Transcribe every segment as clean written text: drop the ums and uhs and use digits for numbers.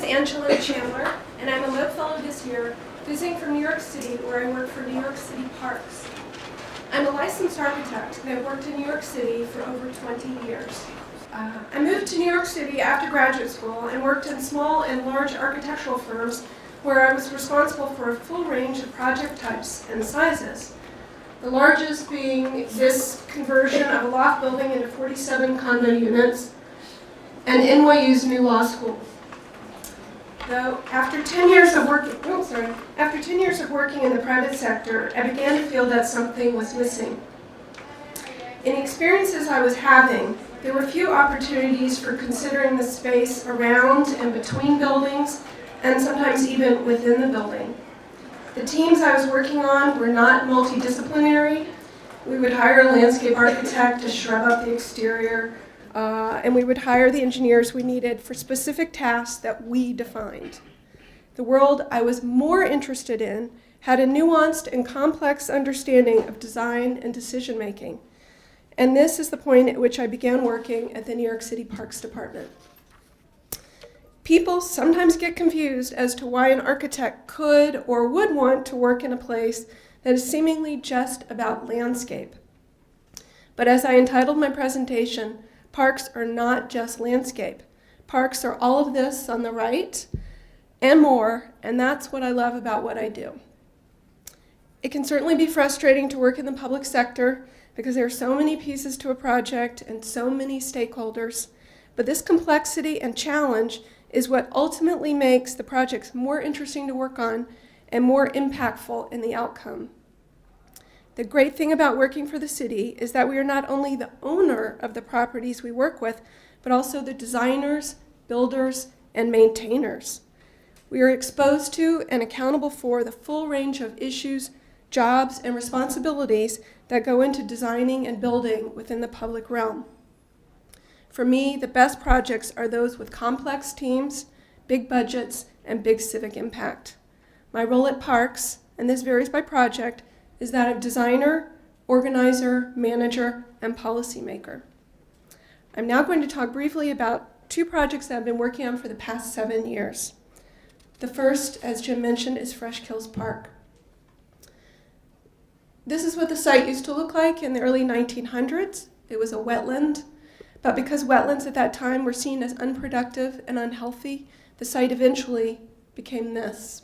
Angelyn Chandler, and I'm a Loeb Fellow this year, visiting from New York City, where I work for New York City Parks. I'm a licensed architect, and I've worked in New York City for over 20 years. I moved to New York City after graduate school and worked in small and large architectural firms where I was responsible for a full range of project types and sizes. The largest being this conversion of a loft building into 47 condo units and NYU's new law school. Though after 10 years of working in the private sector, I began to feel that something was missing. In the experiences I was having, there were few opportunities for considering the space around and between buildings, and sometimes even within the building. The teams I was working on were not multidisciplinary. We would hire a landscape architect to shrub up the exterior, and we would hire the engineers we needed for specific tasks that we defined. The world I was more interested in had a nuanced and complex understanding of design and decision making. And this is the point at which I began working at the New York City Parks Department. People sometimes get confused as to why an architect could or would want to work in a place that is seemingly just about landscape. But as I entitled my presentation, parks are not just landscape. Parks are all of this on the right and more, and that's what I love about what I do. It can certainly be frustrating to work in the public sector because there are so many pieces to a project and so many stakeholders, but this complexity and challenge is what ultimately makes the projects more interesting to work on and more impactful in the outcome. The great thing about working for the city is that we are not only the owner of the properties we work with, but also the designers, builders, and maintainers. We are exposed to and accountable for the full range of issues, jobs, and responsibilities that go into designing and building within the public realm. For me, the best projects are those with complex teams, big budgets, and big civic impact. My role at Parks, and this varies by project, is that of designer, organizer, manager, and policymaker. I'm now going to talk briefly about two projects that I've been working on for the past 7 years. The first, as Jim mentioned, is Fresh Kills Park. This is what the site used to look like in the early 1900s. It was a wetland, but because wetlands at that time were seen as unproductive and unhealthy, the site eventually became this.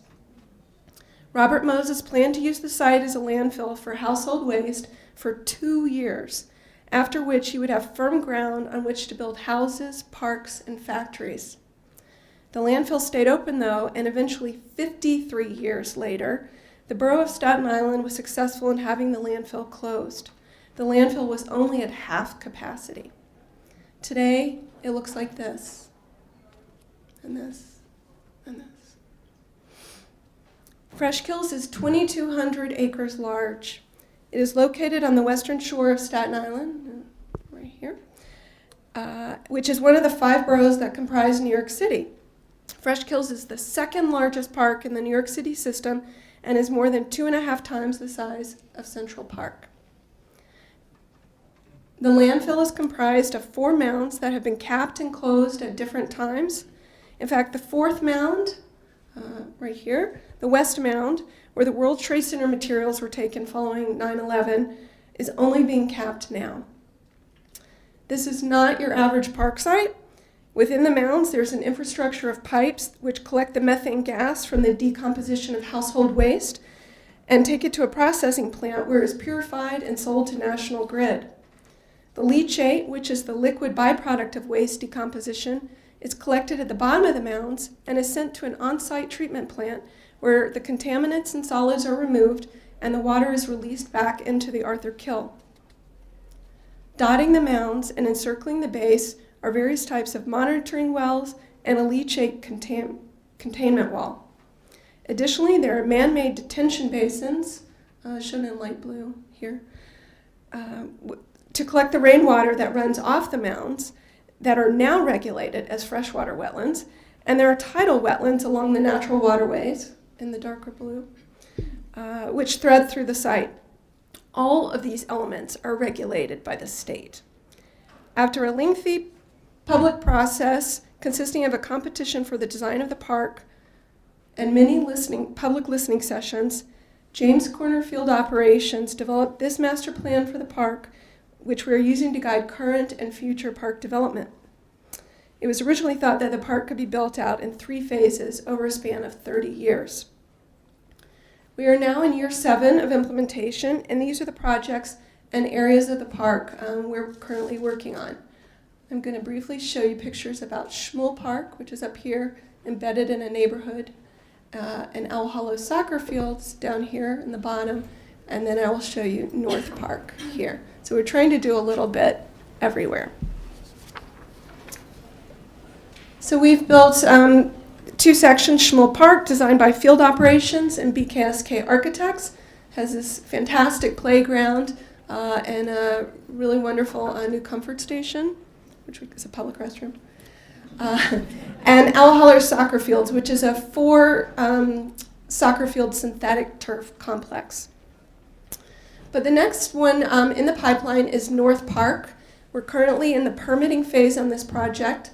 Robert Moses planned to use the site as a landfill for household waste for 2 years, after which he would have firm ground on which to build houses, parks, and factories. The landfill stayed open, though, and eventually 53 years later, the borough of Staten Island was successful in having the landfill closed. The landfill was only at half capacity. Today, it looks like this, and this, and this. Fresh Kills is 2,200 acres large. It is located on the western shore of Staten Island, right here, which is one of the 5 boroughs that comprise New York City. Fresh Kills is the second largest park in the New York City system and is more than 2.5 times the size of Central Park. The landfill is comprised of 4 mounds that have been capped and closed at different times. In fact, the 4th mound, right here, the West Mound, where the World Trade Center materials were taken following 9/11, is only being capped now. This is not your average park site. Within the mounds, there's an infrastructure of pipes which collect the methane gas from the decomposition of household waste and take it to a processing plant where it is purified and sold to National Grid. The leachate, which is the liquid byproduct of waste decomposition, is collected at the bottom of the mounds and is sent to an on-site treatment plant where the contaminants and solids are removed and the water is released back into the Arthur Kill. Dotting the mounds and encircling the base are various types of monitoring wells and a leachate containment wall. Additionally, there are man-made detention basins, shown in light blue here, to collect the rainwater that runs off the mounds that are now regulated as freshwater wetlands, and there are tidal wetlands along the natural waterways, in the darker blue, which thread through the site. All of these elements are regulated by the state. After a lengthy public process consisting of a competition for the design of the park and many public listening sessions, James Corner Field Operations developed this master plan for the park, which we are using to guide current and future park development. It was originally thought that the park could be built out in 3 phases over a span of 30 years. We are now in year 7 of implementation, and these are the projects and areas of the park we're currently working on. I'm going to briefly show you pictures about Schmuel Park, which is up here, embedded in a neighborhood, and Owl Hollow soccer fields down here in the bottom, and then I will show you North Park here. So we're trying to do a little bit everywhere. So we've built 2 sections. Schmuel Park, designed by Field Operations and BKSK Architects, has this fantastic playground and a really wonderful new comfort station, which is a public restroom. And Owl Hollow Soccer Fields, which is a 4 soccer field synthetic turf complex. But the next one in the pipeline is North Park. We're currently in the permitting phase on this project,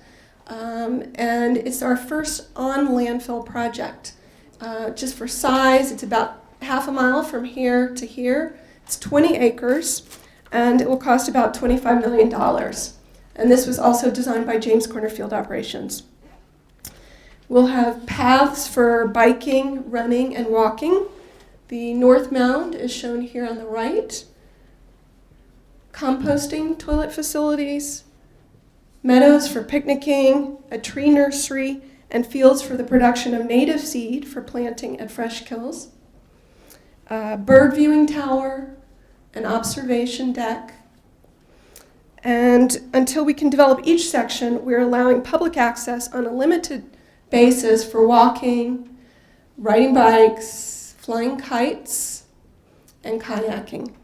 and it's our first on-landfill project. Just for size, it's about half a mile from here to here. It's 20 acres, and it will cost about $25 million. And this was also designed by James Corner Field Operations. We'll have paths for biking, running, and walking. The North Mound is shown here on the right. Composting toilet facilities, meadows for picnicking, a tree nursery, and fields for the production of native seed for planting at fresh kills. Bird viewing tower, an observation deck. And until we can develop each section, we're allowing public access on a limited basis for walking, riding bikes, flying kites, and kayaking.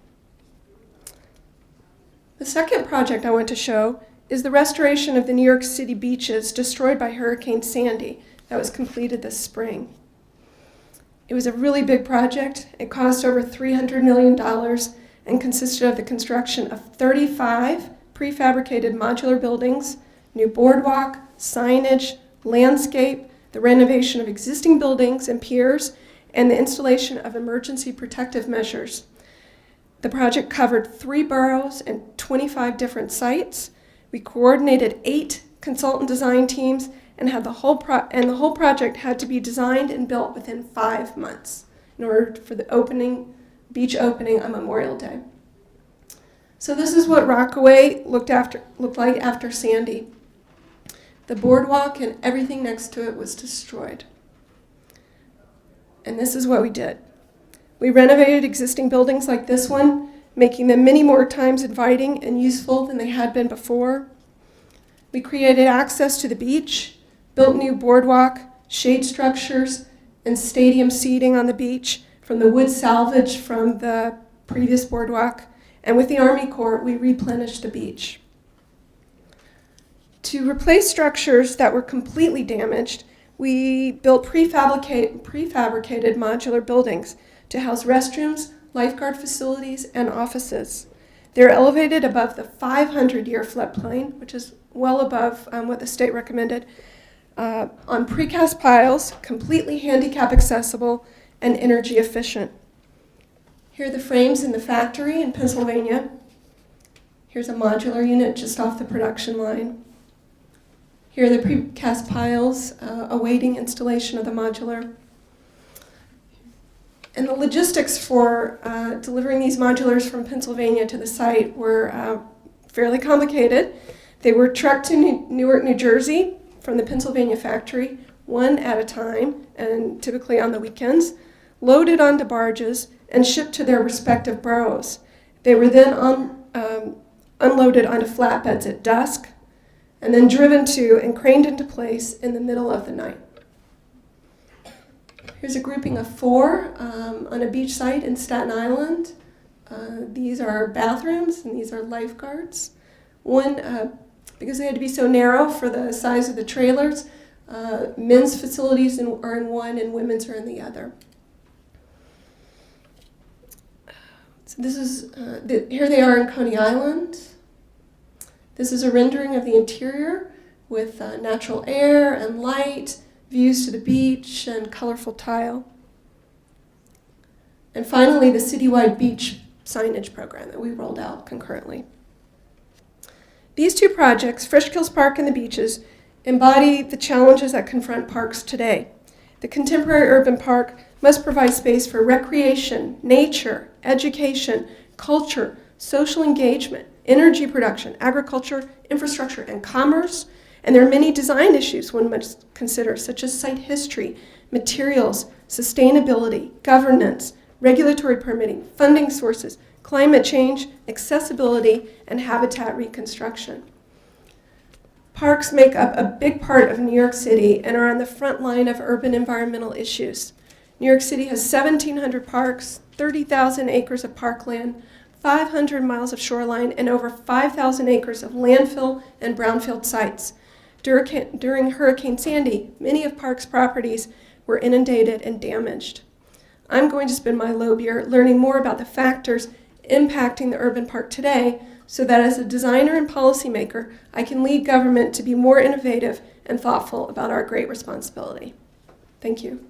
The second project I want to show is the restoration of the New York City beaches destroyed by Hurricane Sandy that was completed this spring. It was a really big project. It cost over $300 million and consisted of the construction of 35 prefabricated modular buildings, new boardwalk, signage, landscape, the renovation of existing buildings and piers, and the installation of emergency protective measures. The project covered 3 boroughs and 25 different sites. We coordinated 8 consultant design teams and the whole project had to be designed and built within 5 months in order for the beach opening on Memorial Day. So this is what Rockaway looked like after Sandy. The boardwalk and everything next to it was destroyed. And this is what we did. We renovated existing buildings like this one, making them many more times inviting and useful than they had been before. We created access to the beach, built new boardwalk, shade structures, and stadium seating on the beach from the wood salvage from the previous boardwalk. And with the Army Corps, we replenished the beach. To replace structures that were completely damaged, we built prefabricated modular buildings to house restrooms, lifeguard facilities, and offices. They're elevated above the 500-year floodplain, which is well above what the state recommended, on precast piles, completely handicap accessible, and energy efficient. Here are the frames in the factory in Pennsylvania. Here's a modular unit just off the production line. Here are the precast piles awaiting installation of the modular. And the logistics for delivering these modulars from Pennsylvania to the site were fairly complicated. They were trucked to Newark, New Jersey from the Pennsylvania factory, one at a time, and typically on the weekends, loaded onto barges, and shipped to their respective boroughs. They were then unloaded onto flatbeds at dusk, and then driven to and craned into place in the middle of the night. Here's a grouping of 4 on a beach site in Staten Island. These are bathrooms, and these are lifeguards. One, because they had to be so narrow for the size of the trailers, men's facilities are in one and women's are in the other. So this is, here they are in Coney Island. This is a rendering of the interior with natural air and light, views to the beach, and colorful tile. And finally, the citywide beach signage program that we rolled out concurrently. These two projects, Frischkills Park and the beaches, embody the challenges that confront parks today. The contemporary urban park must provide space for recreation, nature, education, culture, social engagement, energy production, agriculture, infrastructure, and commerce. And there are many design issues one must consider, such as site history, materials, sustainability, governance, regulatory permitting, funding sources, climate change, accessibility, and habitat reconstruction. Parks make up a big part of New York City and are on the front line of urban environmental issues. New York City has 1,700 parks, 30,000 acres of parkland, 500 miles of shoreline, and over 5,000 acres of landfill and brownfield sites. During Hurricane Sandy, many of Park's properties were inundated and damaged. I'm going to spend my Loeb year learning more about the factors impacting the urban park today, so that as a designer and policymaker, I can lead government to be more innovative and thoughtful about our great responsibility. Thank you.